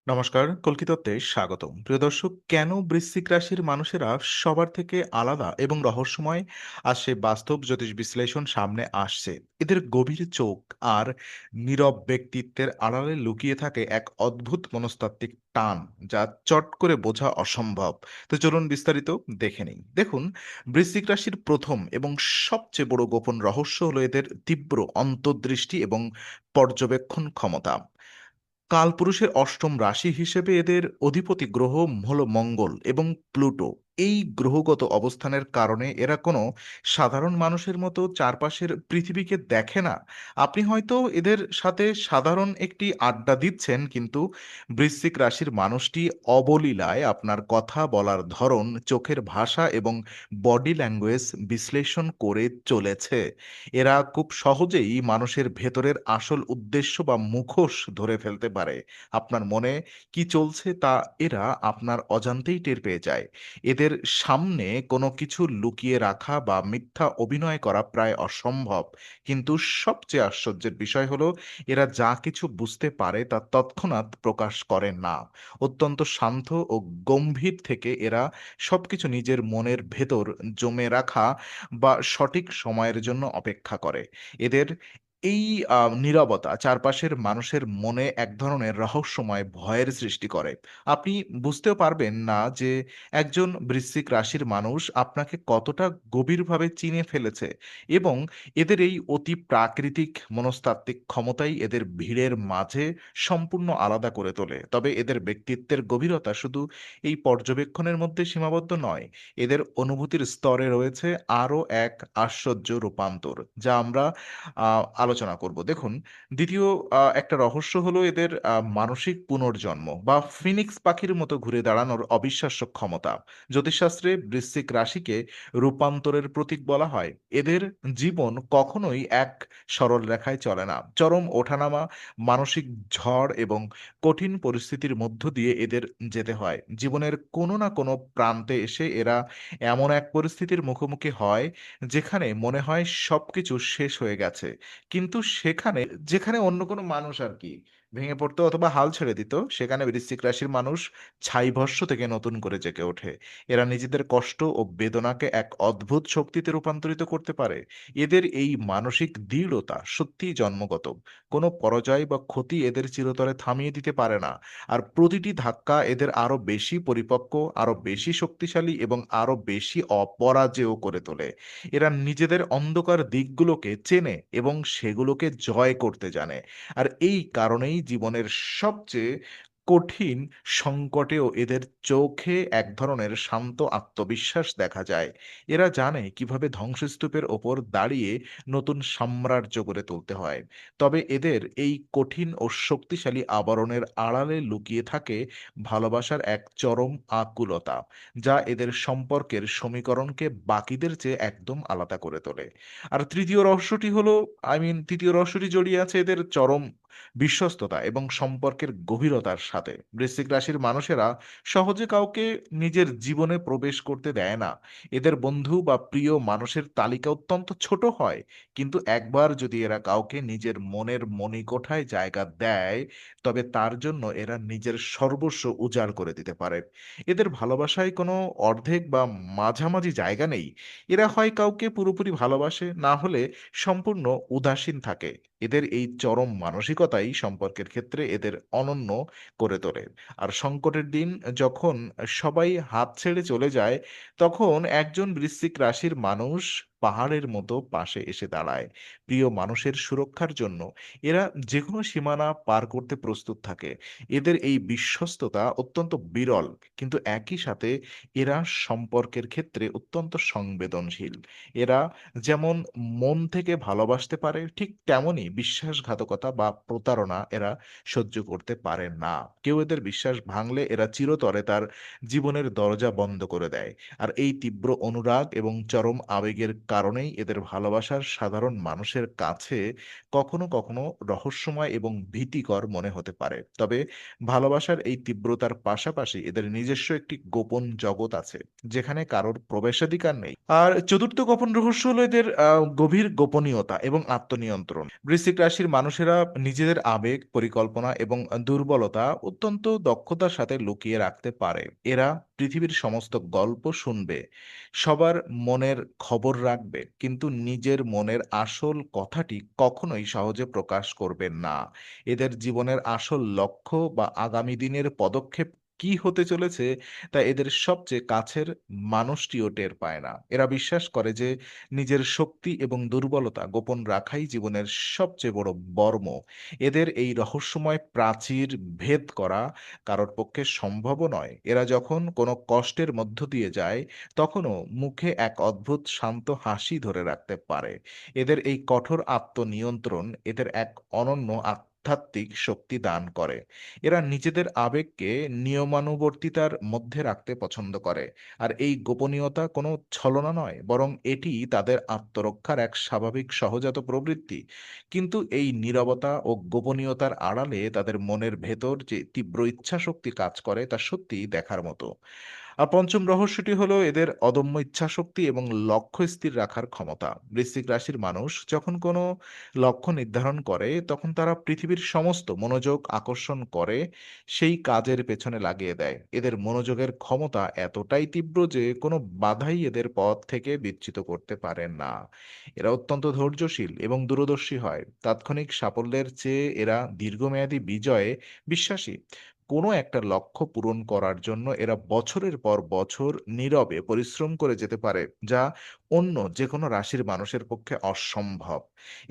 নমস্কার, কল্কিতত্তে স্বাগতম। প্রিয় দর্শক, কেন বৃশ্চিক রাশির মানুষেরা সবার থেকে আলাদা এবং রহস্যময় আর সেই বাস্তব জ্যোতিষ বিশ্লেষণ সামনে আসছে? এদের গভীর চোখ আর নীরব ব্যক্তিত্বের আড়ালে লুকিয়ে থাকে এক অদ্ভুত মনস্তাত্ত্বিক টান, যা চট করে বোঝা অসম্ভব। তো চলুন বিস্তারিত দেখে নিই। দেখুন, বৃশ্চিক রাশির প্রথম এবং সবচেয়ে বড় গোপন রহস্য হলো এদের তীব্র অন্তর্দৃষ্টি এবং পর্যবেক্ষণ ক্ষমতা। কালপুরুষের অষ্টম রাশি হিসেবে এদের অধিপতি গ্রহ হলো মঙ্গল এবং প্লুটো। এই গ্রহগত অবস্থানের কারণে এরা কোনো সাধারণ মানুষের মতো চারপাশের পৃথিবীকে দেখে না। আপনি হয়তো এদের সাথে সাধারণ একটি আড্ডা দিচ্ছেন, কিন্তু বৃশ্চিক রাশির মানুষটি অবলীলায় আপনার কথা বলার ধরন, চোখের ভাষা এবং বডি ল্যাঙ্গুয়েজ বিশ্লেষণ করে চলেছে। এরা খুব সহজেই মানুষের ভেতরের আসল উদ্দেশ্য বা মুখোশ ধরে ফেলতে পারে। আপনার মনে কি চলছে তা এরা আপনার অজান্তেই টের পেয়ে যায়। এদের সামনে কোনো কিছু লুকিয়ে রাখা বা মিথ্যা অভিনয় করা প্রায় অসম্ভব। কিন্তু সবচেয়ে আশ্চর্যের বিষয় হলো, এরা যা কিছু বুঝতে পারে তা তৎক্ষণাৎ প্রকাশ করে না। অত্যন্ত শান্ত ও গম্ভীর থেকে এরা সবকিছু নিজের মনের ভেতর জমে রাখা বা সঠিক সময়ের জন্য অপেক্ষা করে। এদের এই নীরবতা চারপাশের মানুষের মনে এক ধরনের রহস্যময় ভয়ের সৃষ্টি করে। আপনি বুঝতেও পারবেন না যে একজন বৃশ্চিক রাশির মানুষ আপনাকে কতটা গভীরভাবে চিনে ফেলেছে, এবং এদের এই অতি প্রাকৃতিক মনস্তাত্ত্বিক ক্ষমতাই এদের ভিড়ের মাঝে সম্পূর্ণ আলাদা করে তোলে। তবে এদের ব্যক্তিত্বের গভীরতা শুধু এই পর্যবেক্ষণের মধ্যে সীমাবদ্ধ নয়। এদের অনুভূতির স্তরে রয়েছে আরো এক আশ্চর্য রূপান্তর, যা আমরা আলোচনা করব। দেখুন, দ্বিতীয় একটা রহস্য হলো এদের মানসিক পুনর্জন্ম বা ফিনিক্স পাখির মতো ঘুরে দাঁড়ানোর অবিশ্বাস্য ক্ষমতা। জ্যোতিষশাস্ত্রে বৃশ্চিক রাশিকে রূপান্তরের প্রতীক বলা হয়। এদের জীবন কখনোই এক সরল রেখায় চলে না। চরম ওঠানামা, মানসিক ঝড় এবং কঠিন পরিস্থিতির মধ্য দিয়ে এদের যেতে হয়। জীবনের কোনো না কোনো প্রান্তে এসে এরা এমন এক পরিস্থিতির মুখোমুখি হয় যেখানে মনে হয় সবকিছু শেষ হয়ে গেছে। কিন্তু যেখানে অন্য কোনো মানুষ আরকি ভেঙে পড়তো অথবা হাল ছেড়ে দিত, সেখানে বৃশ্চিক রাশির মানুষ ছাইভস্ম থেকে নতুন করে জেগে ওঠে। এরা নিজেদের কষ্ট ও বেদনাকে এক অদ্ভুত শক্তিতে রূপান্তরিত করতে পারে। এদের এই মানসিক দৃঢ়তা সত্যিই জন্মগত। কোনো পরাজয় বা ক্ষতি এদের চিরতরে থামিয়ে দিতে পারে না। আর প্রতিটি ধাক্কা এদের আরো বেশি পরিপক্ক, আরো বেশি শক্তিশালী এবং আরো বেশি অপরাজেয় করে তোলে। এরা নিজেদের অন্ধকার দিকগুলোকে চেনে এবং সেগুলোকে জয় করতে জানে। আর এই কারণেই জীবনের সবচেয়ে কঠিন সংকটেও এদের চোখে এক ধরনের শান্ত আত্মবিশ্বাস দেখা যায়। এরা জানে কিভাবে ধ্বংসস্তূপের ওপর দাঁড়িয়ে নতুন সাম্রাজ্য গড়ে তুলতে হয়। তবে এদের এই কঠিন ও শক্তিশালী আবরণের আড়ালে লুকিয়ে থাকে ভালোবাসার এক চরম আকুলতা, যা এদের সম্পর্কের সমীকরণকে বাকিদের চেয়ে একদম আলাদা করে তোলে। আর তৃতীয় রহস্যটি জড়িয়ে আছে এদের চরম বিশ্বস্ততা এবং সম্পর্কের গভীরতার সাথে। বৃশ্চিক রাশির মানুষেরা সহজে কাউকে নিজের জীবনে প্রবেশ করতে দেয় না। এদের বন্ধু বা প্রিয় মানুষের তালিকা অত্যন্ত ছোট হয়, কিন্তু একবার যদি এরা কাউকে নিজের মনের মণিকোঠায় জায়গা দেয়, তবে তার জন্য এরা নিজের সর্বস্ব উজাড় করে দিতে পারে। এদের ভালোবাসায় কোনো অর্ধেক বা মাঝামাঝি জায়গা নেই। এরা হয় কাউকে পুরোপুরি ভালোবাসে, না হলে সম্পূর্ণ উদাসীন থাকে। এদের এই চরম মানসিকতাই সম্পর্কের ক্ষেত্রে এদের অনন্য করে তোলে। আর সংকটের দিন যখন সবাই হাত ছেড়ে চলে যায়, তখন একজন বৃশ্চিক রাশির মানুষ পাহাড়ের মতো পাশে এসে দাঁড়ায়। প্রিয় মানুষের সুরক্ষার জন্য এরা যেকোনো সীমানা পার করতে প্রস্তুত থাকে। এদের এই বিশ্বস্ততা অত্যন্ত বিরল, কিন্তু একই সাথে এরা সম্পর্কের ক্ষেত্রে অত্যন্ত সংবেদনশীল। এরা যেমন মন থেকে ভালোবাসতে পারে, ঠিক তেমনই বিশ্বাসঘাতকতা বা প্রতারণা এরা সহ্য করতে পারে না। কেউ এদের বিশ্বাস ভাঙলে এরা চিরতরে তার জীবনের দরজা বন্ধ করে দেয়। আর এই তীব্র অনুরাগ এবং চরম আবেগের কারণেই এদের ভালোবাসার সাধারণ মানুষের কাছে কখনো কখনো রহস্যময় এবং ভীতিকর মনে হতে পারে। তবে ভালোবাসার এই তীব্রতার পাশাপাশি এদের নিজস্ব একটি গোপন জগৎ আছে, যেখানে কারোর প্রবেশাধিকার নেই। আর চতুর্থ গোপন রহস্য হলো এদের গভীর গোপনীয়তা এবং আত্মনিয়ন্ত্রণ। বৃশ্চিক রাশির মানুষেরা নিজেদের আবেগ, পরিকল্পনা এবং দুর্বলতা অত্যন্ত দক্ষতার সাথে লুকিয়ে রাখতে পারে। এরা পৃথিবীর সমস্ত গল্প শুনবে, সবার মনের খবর রাখবে, কিন্তু নিজের মনের আসল কথাটি কখনোই সহজে প্রকাশ করবে না। এদের জীবনের আসল লক্ষ্য বা আগামী দিনের পদক্ষেপ কি হতে চলেছে তা এদের সবচেয়ে কাছের মানুষটিও টের পায় না। এরা বিশ্বাস করে যে নিজের শক্তি এবং দুর্বলতা গোপন রাখাই জীবনের সবচেয়ে বড় বর্ম। এদের এই রহস্যময় প্রাচীর ভেদ করা কারোর পক্ষে সম্ভবও নয়। এরা যখন কোনো কষ্টের মধ্য দিয়ে যায়, তখনও মুখে এক অদ্ভুত শান্ত হাসি ধরে রাখতে পারে। এদের এই কঠোর আত্মনিয়ন্ত্রণ এদের এক অনন্য আধ্যাত্মিক শক্তি দান করে। এরা নিজেদের আবেগকে নিয়মানুবর্তিতার মধ্যে রাখতে পছন্দ করে। আর এই গোপনীয়তা কোনো ছলনা নয়, বরং এটি তাদের আত্মরক্ষার এক স্বাভাবিক সহজাত প্রবৃত্তি। কিন্তু এই নীরবতা ও গোপনীয়তার আড়ালে তাদের মনের ভেতর যে তীব্র ইচ্ছাশক্তি কাজ করে তা সত্যিই দেখার মতো। আর পঞ্চম রহস্যটি হলো এদের অদম্য ইচ্ছাশক্তি এবং লক্ষ্য স্থির রাখার ক্ষমতা। বৃশ্চিক রাশির মানুষ যখন কোনো লক্ষ্য নির্ধারণ করে, তখন তারা পৃথিবীর সমস্ত মনোযোগ আকর্ষণ করে সেই কাজের পেছনে লাগিয়ে দেয়। এদের মনোযোগের ক্ষমতা এতটাই তীব্র যে কোনো বাধাই এদের পথ থেকে বিচ্যুত করতে পারে না। এরা অত্যন্ত ধৈর্যশীল এবং দূরদর্শী হয়। তাৎক্ষণিক সাফল্যের চেয়ে এরা দীর্ঘমেয়াদী বিজয়ে বিশ্বাসী। কোনো একটা লক্ষ্য পূরণ করার জন্য এরা বছরের পর বছর নীরবে পরিশ্রম করে যেতে পারে, যা অন্য যে কোনো রাশির মানুষের পক্ষে অসম্ভব।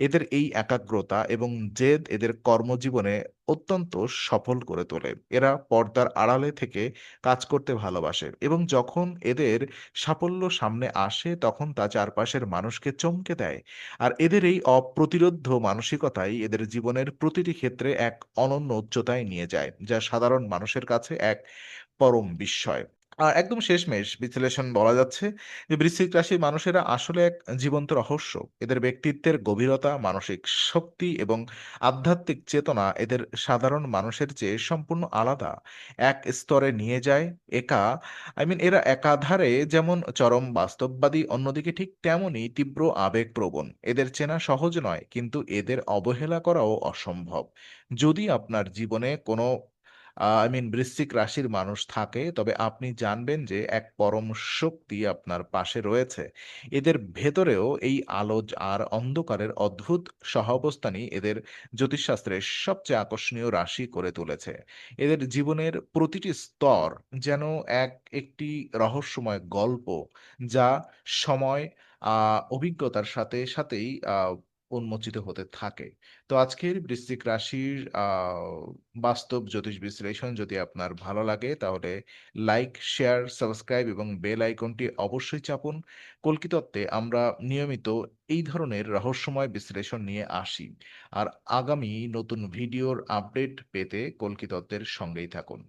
এদের এই একাগ্রতা এবং জেদ এদের কর্মজীবনে অত্যন্ত সফল করে তোলে। এরা পর্দার আড়ালে থেকে কাজ করতে ভালোবাসে এবং যখন এদের সাফল্য সামনে আসে তখন তা চারপাশের মানুষকে চমকে দেয়। আর এদের এই অপ্রতিরোধ্য মানসিকতাই এদের জীবনের প্রতিটি ক্ষেত্রে এক অনন্য উচ্চতায় নিয়ে যায়, যা সাধারণ মানুষের কাছে এক পরম বিস্ময়। আর একদম শেষমেশ বিশ্লেষণ বলা যাচ্ছে যে বৃশ্চিক রাশির মানুষেরা আসলে এক জীবন্ত রহস্য। এদের ব্যক্তিত্বের গভীরতা, মানসিক শক্তি এবং আধ্যাত্মিক চেতনা এদের সাধারণ মানুষের চেয়ে সম্পূর্ণ আলাদা। এক স্তরে নিয়ে যায় একা এরা একাধারে যেমন চরম বাস্তববাদী, অন্যদিকে ঠিক তেমনই তীব্র আবেগপ্রবণ। এদের চেনা সহজ নয়, কিন্তু এদের অবহেলা করাও অসম্ভব। যদি আপনার জীবনে কোনো বৃশ্চিক রাশির মানুষ থাকে, তবে আপনি জানবেন যে এক পরম শক্তি আপনার পাশে রয়েছে। এদের ভেতরেও এই আলো আর অন্ধকারের অদ্ভুত সহাবস্থানই এদের জ্যোতিষশাস্ত্রের সবচেয়ে আকর্ষণীয় রাশি করে তুলেছে। এদের জীবনের প্রতিটি স্তর যেন একটি রহস্যময় গল্প, যা সময় অভিজ্ঞতার সাথেই উন্মোচিত হতে থাকে। তো আজকের বৃশ্চিক রাশির বাস্তব জ্যোতিষ বিশ্লেষণ যদি আপনার ভালো লাগে, তাহলে লাইক, শেয়ার, সাবস্ক্রাইব এবং বেল আইকনটি অবশ্যই চাপুন। কল্কিতত্ত্বে আমরা নিয়মিত এই ধরনের রহস্যময় বিশ্লেষণ নিয়ে আসি। আর আগামী নতুন ভিডিওর আপডেট পেতে কল্কিতত্ত্বের সঙ্গেই থাকুন।